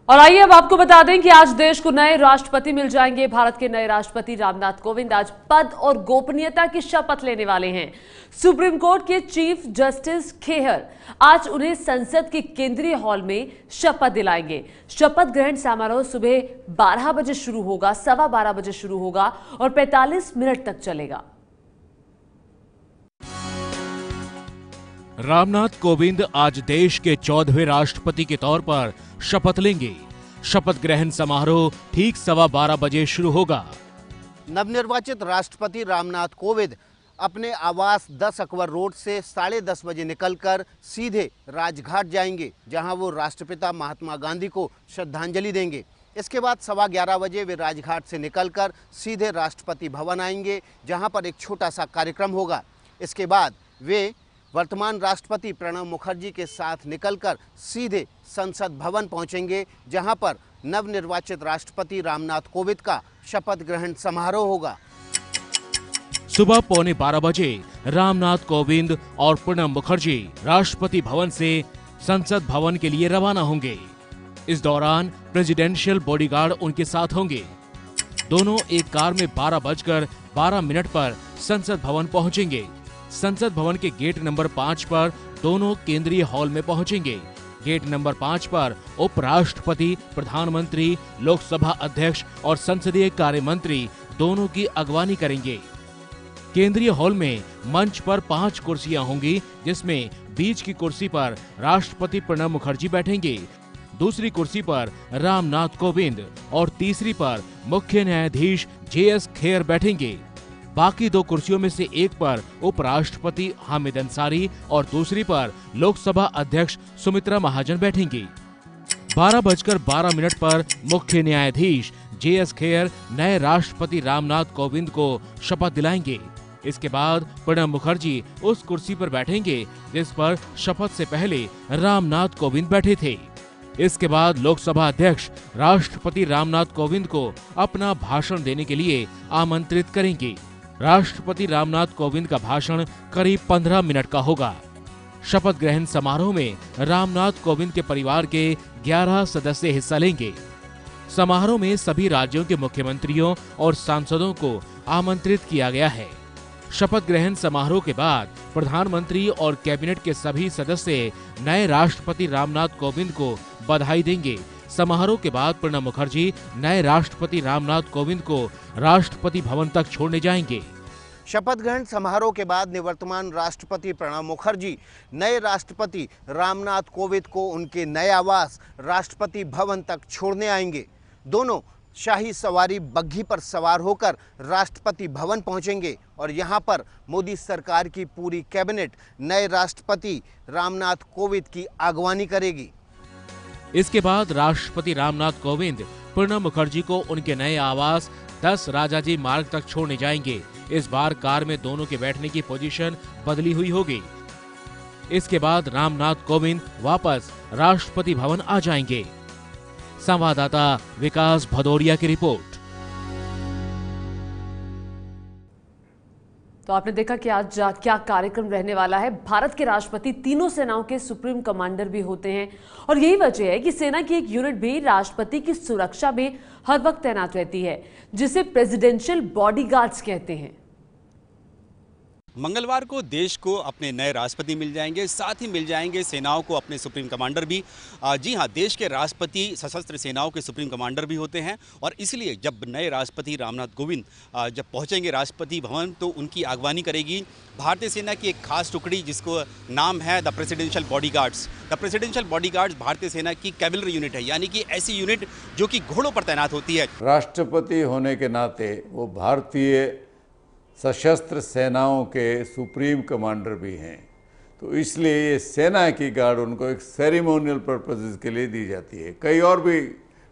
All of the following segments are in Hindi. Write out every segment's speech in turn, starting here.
और आइए अब आपको बता दें कि आज देश को नए राष्ट्रपति मिल जाएंगे। भारत के नए राष्ट्रपति रामनाथ कोविंद आज पद और गोपनीयता की शपथ लेने वाले हैं। सुप्रीम कोर्ट के चीफ जस्टिस खेहर आज उन्हें संसद के केंद्रीय हॉल में शपथ दिलाएंगे। शपथ ग्रहण समारोह सुबह 12 बजे शुरू होगा, 12:15 बजे शुरू होगा और 45 मिनट तक चलेगा। रामनाथ कोविंद आज देश के 14वें राष्ट्रपति के तौर पर शपथ लेंगे। शपथ ग्रहण समारोह ठीक 12:15 बजे शुरू होगा। नवनिर्वाचित राष्ट्रपति रामनाथ कोविंद अपने आवास 10 अकबर रोड से 10:30 बजे निकलकर सीधे राजघाट जाएंगे, जहां वो राष्ट्रपिता महात्मा गांधी को श्रद्धांजलि देंगे। इसके बाद 11:15 बजे वे राजघाट से निकलकर सीधे राष्ट्रपति भवन आएंगे, जहां पर एक छोटा सा कार्यक्रम होगा। इसके बाद वे वर्तमान राष्ट्रपति प्रणब मुखर्जी के साथ निकलकर सीधे संसद भवन पहुंचेंगे, जहां पर नवनिर्वाचित राष्ट्रपति रामनाथ कोविंद का शपथ ग्रहण समारोह होगा। सुबह 11:15 बजे रामनाथ कोविंद और प्रणब मुखर्जी राष्ट्रपति भवन से संसद भवन के लिए रवाना होंगे। इस दौरान प्रेसिडेंशियल बॉडीगार्ड उनके साथ होंगे। दोनों एक कार में 12:12 पर संसद भवन पहुंचेंगे। संसद भवन के गेट नंबर 5 पर दोनों केंद्रीय हॉल में पहुंचेंगे। गेट नंबर 5 पर उपराष्ट्रपति, प्रधानमंत्री, लोकसभा अध्यक्ष और संसदीय कार्य मंत्री दोनों की अगवानी करेंगे। केंद्रीय हॉल में मंच पर 5 कुर्सियां होंगी, जिसमें बीच की कुर्सी पर राष्ट्रपति प्रणब मुखर्जी बैठेंगे, दूसरी कुर्सी पर रामनाथ कोविंद और तीसरी पर मुख्य न्यायाधीश JS खेर बैठेंगे। बाकी 2 कुर्सियों में से एक पर उपराष्ट्रपति हामिद अंसारी और दूसरी पर लोकसभा अध्यक्ष सुमित्रा महाजन बैठेंगी। 12:12 पर मुख्य न्यायाधीश JS खेर नए राष्ट्रपति रामनाथ कोविंद को शपथ दिलाएंगे। इसके बाद प्रणब मुखर्जी उस कुर्सी पर बैठेंगे जिस पर शपथ से पहले रामनाथ कोविंद बैठे थे। इसके बाद लोकसभा अध्यक्ष राष्ट्रपति रामनाथ कोविंद को अपना भाषण देने के लिए आमंत्रित करेंगे। राष्ट्रपति रामनाथ कोविंद का भाषण करीब 15 मिनट का होगा। शपथ ग्रहण समारोह में रामनाथ कोविंद के परिवार के 11 सदस्य हिस्सा लेंगे। समारोह में सभी राज्यों के मुख्यमंत्रियों और सांसदों को आमंत्रित किया गया है। शपथ ग्रहण समारोह के बाद प्रधानमंत्री और कैबिनेट के सभी सदस्य नए राष्ट्रपति रामनाथ कोविंद को बधाई देंगे। समारोह के बाद प्रणब मुखर्जी नए राष्ट्रपति रामनाथ कोविंद को राष्ट्रपति भवन तक छोड़ने जाएंगे। शपथ ग्रहण समारोह के बाद निवर्तमान राष्ट्रपति प्रणब मुखर्जी नए राष्ट्रपति रामनाथ कोविंद को उनके नए आवास राष्ट्रपति भवन तक छोड़ने आएंगे। दोनों शाही सवारी बग्घी पर सवार होकर राष्ट्रपति भवन पहुंचेंगे और यहां पर मोदी सरकार की पूरी कैबिनेट नए राष्ट्रपति रामनाथ कोविंद की अगवानी करेगी। इसके बाद राष्ट्रपति रामनाथ कोविंद प्रणब मुखर्जी को उनके नए आवास 10 राजाजी मार्ग तक छोड़ने जाएंगे। इस बार कार में दोनों के बैठने की पोजीशन बदली हुई होगी। इसके बाद रामनाथ कोविंद वापस राष्ट्रपति भवन आ जाएंगे। संवाददाता विकास भदौरिया की रिपोर्ट। तो आपने देखा कि आज क्या कार्यक्रम रहने वाला है। भारत के राष्ट्रपति तीनों सेनाओं के सुप्रीम कमांडर भी होते हैं और यही वजह है कि सेना की एक यूनिट भी राष्ट्रपति की सुरक्षा में हर वक्त तैनात रहती है, जिसे प्रेसिडेंशियल बॉडीगार्ड्स कहते हैं। मंगलवार को देश को अपने नए राष्ट्रपति मिल जाएंगे, साथ ही मिल जाएंगे सेनाओं को अपने सुप्रीम कमांडर भी। जी हां, देश के राष्ट्रपति सशस्त्र सेनाओं के सुप्रीम कमांडर भी होते हैं और इसलिए जब नए राष्ट्रपति रामनाथ कोविंद जब पहुंचेंगे राष्ट्रपति भवन तो उनकी अगवानी करेगी भारतीय सेना की एक खास टुकड़ी, जिसको नाम है the presidential bodyguards. The presidential bodyguards भारतीय सेना की कैवलरी यूनिट है, यानी कि ऐसी यूनिट जो कि घोड़ों पर तैनात होती है। राष्ट्रपति होने के नाते वो भारतीय सशस्त्र सेनाओं के सुप्रीम कमांडर भी हैं, तो इसलिए ये सेना की गार्ड उनको एक सेरेमोनियल पर्पसेस के लिए दी जाती है। कई और भी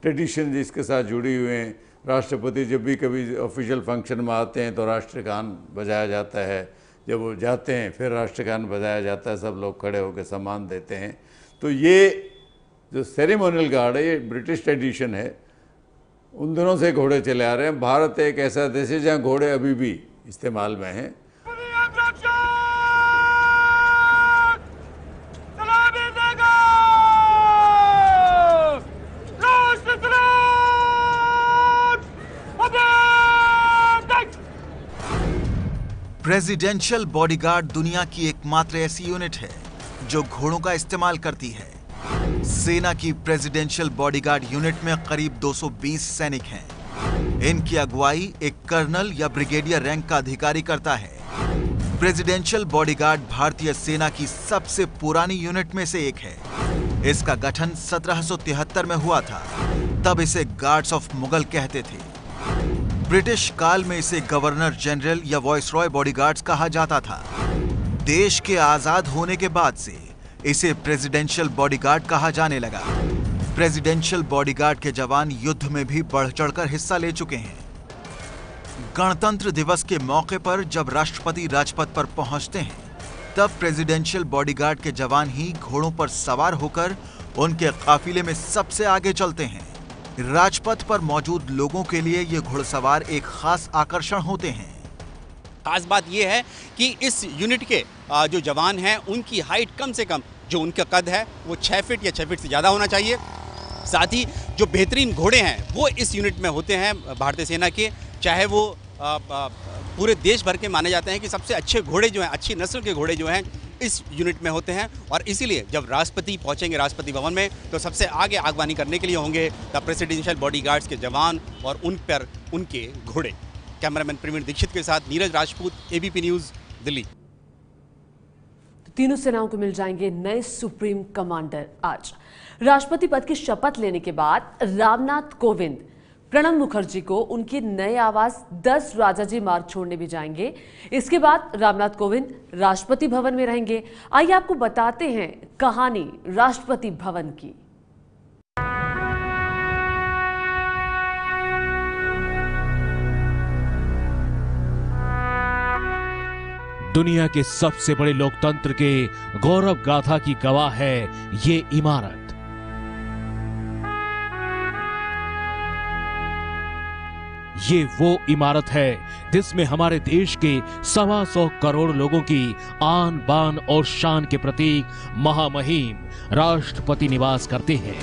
ट्रेडिशन जिसके साथ जुड़ी हुए हैं। राष्ट्रपति जब भी कभी ऑफिशियल फंक्शन में आते हैं तो राष्ट्रगान बजाया जाता है, जब वो जाते हैं फिर राष्ट्रगान बजाया जाता है, सब लोग खड़े होकर सम्मान देते हैं। तो ये जो सेरेमोनियल गार्ड है ये ब्रिटिश ट्रेडिशन है, उन दिनों से घोड़े चले आ रहे हैं। भारत एक ऐसा देश है जहाँ घोड़े अभी भी इस्तेमाल में हैं। प्रेसिडेंशियल बॉडीगार्ड दुनिया की एकमात्र ऐसी यूनिट है जो घोड़ों का इस्तेमाल करती है। सेना की प्रेसिडेंशियल बॉडीगार्ड यूनिट में करीब 220 सैनिक हैं। इनकी अगुवाई एक कर्नल या ब्रिगेडियर रैंक का अधिकारी करता है। प्रेसिडेंशियल बॉडीगार्ड भारतीय सेना की सबसे पुरानी यूनिट में से एक है। इसका गठन 1773 में हुआ था। तब इसे गार्ड्स ऑफ मुगल कहते थे। ब्रिटिश काल में इसे गवर्नर जनरल या वॉइसरॉय बॉडीगार्ड्स कहा जाता था। देश के आजाद होने के बाद से इसे प्रेसिडेंशियल बॉडीगार्ड कहा जाने लगा। प्रेसिडेंशियल बॉडीगार्ड के जवान युद्ध में भी बढ़ चढ़कर हिस्सा ले चुके हैं। गणतंत्र दिवस के मौके पर जब राष्ट्रपति राजपथ पर पहुंचते हैं, तब प्रेसिडेंशियल बॉडीगार्ड के जवान ही घोड़ों पर सवार होकर उनके काफिले में सबसे आगे चलते हैं। राजपथ पर मौजूद लोगों के लिए ये घुड़सवार एक खास आकर्षण होते हैं। खास बात यह है कि इस यूनिट के जो जवान हैं उनकी हाइट कम से कम, जो उनका कद है वो 6 फीट या 6 फीट से ज़्यादा होना चाहिए। साथ ही जो बेहतरीन घोड़े हैं वो इस यूनिट में होते हैं भारतीय सेना के, चाहे वो पूरे देश भर के माने जाते हैं कि सबसे अच्छे घोड़े जो हैं, अच्छी नस्ल के घोड़े जो हैं इस यूनिट में होते हैं। और इसीलिए जब राष्ट्रपति पहुंचेंगे राष्ट्रपति भवन में, तो सबसे आगे आगवानी करने के लिए होंगे द प्रेसिडेंशियल बॉडीगार्ड्स के जवान और उन पर उनके घोड़े। कैमरामैन प्रवीण दीक्षित के साथ नीरज राजपूत, एबीपी न्यूज़, दिल्ली। तीनों सेनाओं को मिल जाएंगे नए सुप्रीम कमांडर। आज राष्ट्रपति पद की शपथ लेने के बाद रामनाथ कोविंद प्रणब मुखर्जी को उनके नए आवास 10 राजाजी मार्ग छोड़ने भी जाएंगे। इसके बाद रामनाथ कोविंद राष्ट्रपति भवन में रहेंगे। आइए आपको बताते हैं कहानी राष्ट्रपति भवन की। दुनिया के सबसे बड़े लोकतंत्र के गौरव गाथा की गवाह है ये इमारत। ये वो इमारत है जिसमें हमारे देश के 125 करोड़ लोगों की आन बान और शान के प्रतीक महामहिम राष्ट्रपति निवास करते हैं।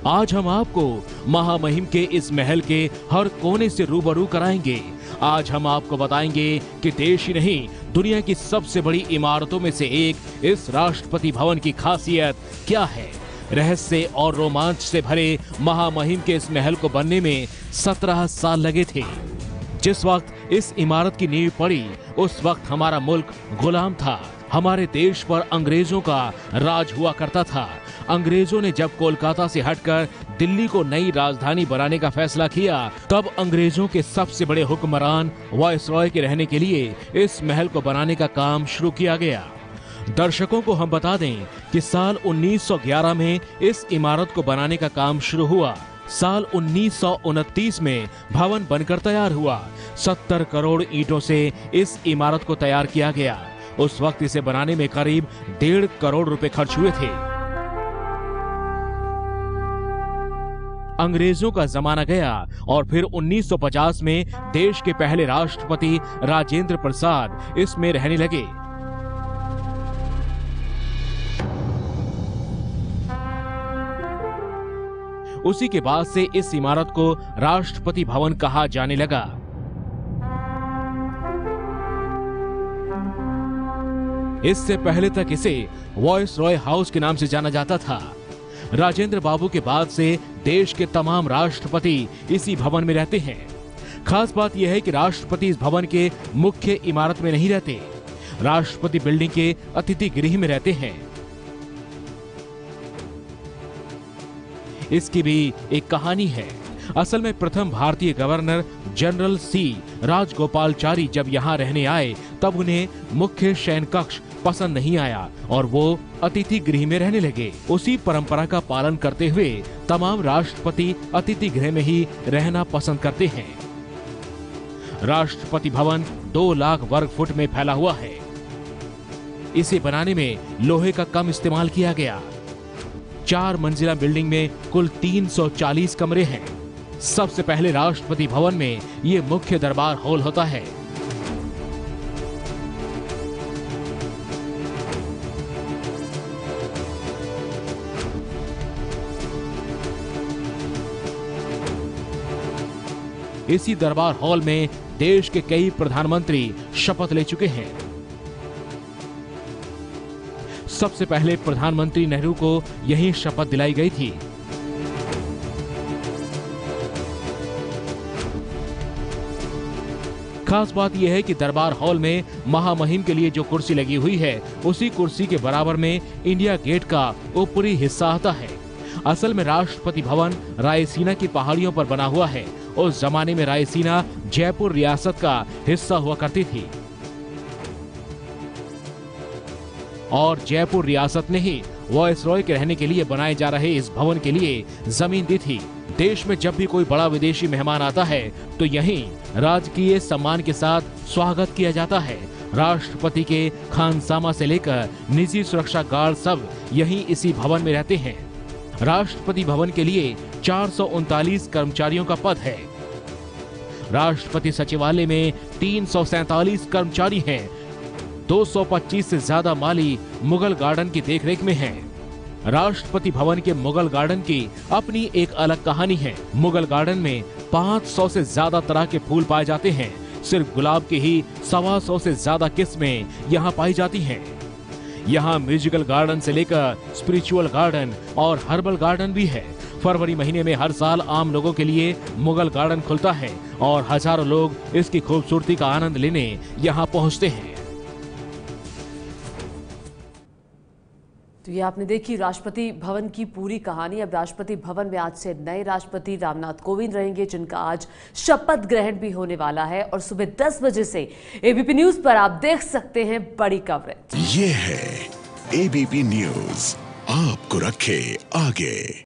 आज हम आपको महामहिम के इस महल के हर कोने से रूबरू कराएंगे। आज हम आपको बताएंगे कि देश ही नहीं, दुनिया की सबसे बड़ी इमारतों में से एक इस राष्ट्रपति भवन की खासियत क्या है। रहस्य और रोमांच से भरे महामहिम के इस महल को बनने में 17 साल लगे थे। जिस वक्त इस इमारत की नींव पड़ी, उस वक्त हमारा मुल्क गुलाम था। हमारे देश पर अंग्रेजों का राज हुआ करता था। अंग्रेजों ने जब कोलकाता से हटकर दिल्ली को नई राजधानी बनाने का फैसला किया, तब अंग्रेजों के सबसे बड़े हुक्मरान वायसरॉय के रहने के लिए इस महल को बनाने का काम शुरू किया गया। दर्शकों को हम बता दें कि साल 1911 में इस इमारत को बनाने का काम शुरू हुआ। साल 1929 में भवन बनकर तैयार हुआ। 70 करोड़ ईंटों से इस इमारत को तैयार किया गया। उस वक्त इसे बनाने में करीब 1.5 करोड़ रुपए खर्च हुए थे। अंग्रेजों का जमाना गया और फिर 1950 में देश के पहले राष्ट्रपति राजेंद्र प्रसाद इसमें रहने लगे। उसी के बाद से इस इमारत को राष्ट्रपति भवन कहा जाने लगा। इससे पहले तक इसे वॉइसरॉय हाउस के नाम से जाना जाता था। राजेंद्र बाबू के बाद से देश के तमाम राष्ट्रपति इसी भवन में रहते हैं। खास बात यह है कि राष्ट्रपति इस भवन के मुख्य इमारत में नहीं रहते, राष्ट्रपति बिल्डिंग के अतिथि गृह में रहते हैं। इसकी भी एक कहानी है। असल में प्रथम भारतीय गवर्नर जनरल सी राजगोपालचारी जब यहाँ रहने आए, तब उन्हें मुख्य शयन कक्ष पसंद नहीं आया और वो अतिथि गृह में रहने लगे। उसी परंपरा का पालन करते हुए तमाम राष्ट्रपति अतिथि गृह में ही रहना पसंद करते हैं। राष्ट्रपति भवन 2 लाख वर्ग फुट में फैला हुआ है। इसे बनाने में लोहे का कम इस्तेमाल किया गया। 4 मंजिला बिल्डिंग में कुल 340 कमरे हैं। सबसे पहले राष्ट्रपति भवन में ये मुख्य दरबार हॉल होता है। इसी दरबार हॉल में देश के कई प्रधानमंत्री शपथ ले चुके हैं। सबसे पहले प्रधानमंत्री नेहरू को यही शपथ दिलाई गई थी। खास बात यह है कि दरबार हॉल में महामहिम के लिए जो कुर्सी लगी हुई है, उसी कुर्सी के बराबर में इंडिया गेट का ऊपरी हिस्सा आता है। असल में राष्ट्रपति भवन रायसीना की पहाड़ियों पर बना हुआ है। उस जमाने में रायसीना जयपुर रियासत का हिस्सा हुआ करती थी और जयपुर रियासत ने ही वायसरॉय के रहने के लिए बनाए जा रहे इस भवन के लिए जमीन दी थी। देश में जब भी कोई बड़ा विदेशी मेहमान आता है तो यहीं राजकीय सम्मान के साथ स्वागत किया जाता है। राष्ट्रपति के खानसामा से लेकर निजी सुरक्षा गार्ड सब यहीं इसी भवन में रहते हैं। राष्ट्रपति भवन के लिए 439 कर्मचारियों का पद है। राष्ट्रपति सचिवालय में 347 कर्मचारी हैं। 225 से ज्यादा माली मुगल गार्डन की देखरेख में हैं। राष्ट्रपति भवन के मुगल गार्डन की अपनी एक अलग कहानी है। मुगल गार्डन में 500 से ज्यादा तरह के फूल पाए जाते हैं। सिर्फ गुलाब की ही 125 से ज्यादा किस्में यहाँ पाई जाती हैं। यहाँ म्यूजिकल गार्डन से लेकर स्पिरिचुअल गार्डन और हर्बल गार्डन भी है। फरवरी महीने में हर साल आम लोगों के लिए मुगल गार्डन खुलता है और हजारों लोग इसकी खूबसूरती का आनंद लेने यहाँ पहुँचते हैं। तो ये आपने देखी राष्ट्रपति भवन की पूरी कहानी। अब राष्ट्रपति भवन में आज से नए राष्ट्रपति रामनाथ कोविंद रहेंगे, जिनका आज शपथ ग्रहण भी होने वाला है और सुबह 10 बजे से एबीपी न्यूज पर आप देख सकते हैं बड़ी कवरेज। ये है एबीपी न्यूज, आपको रखे आगे।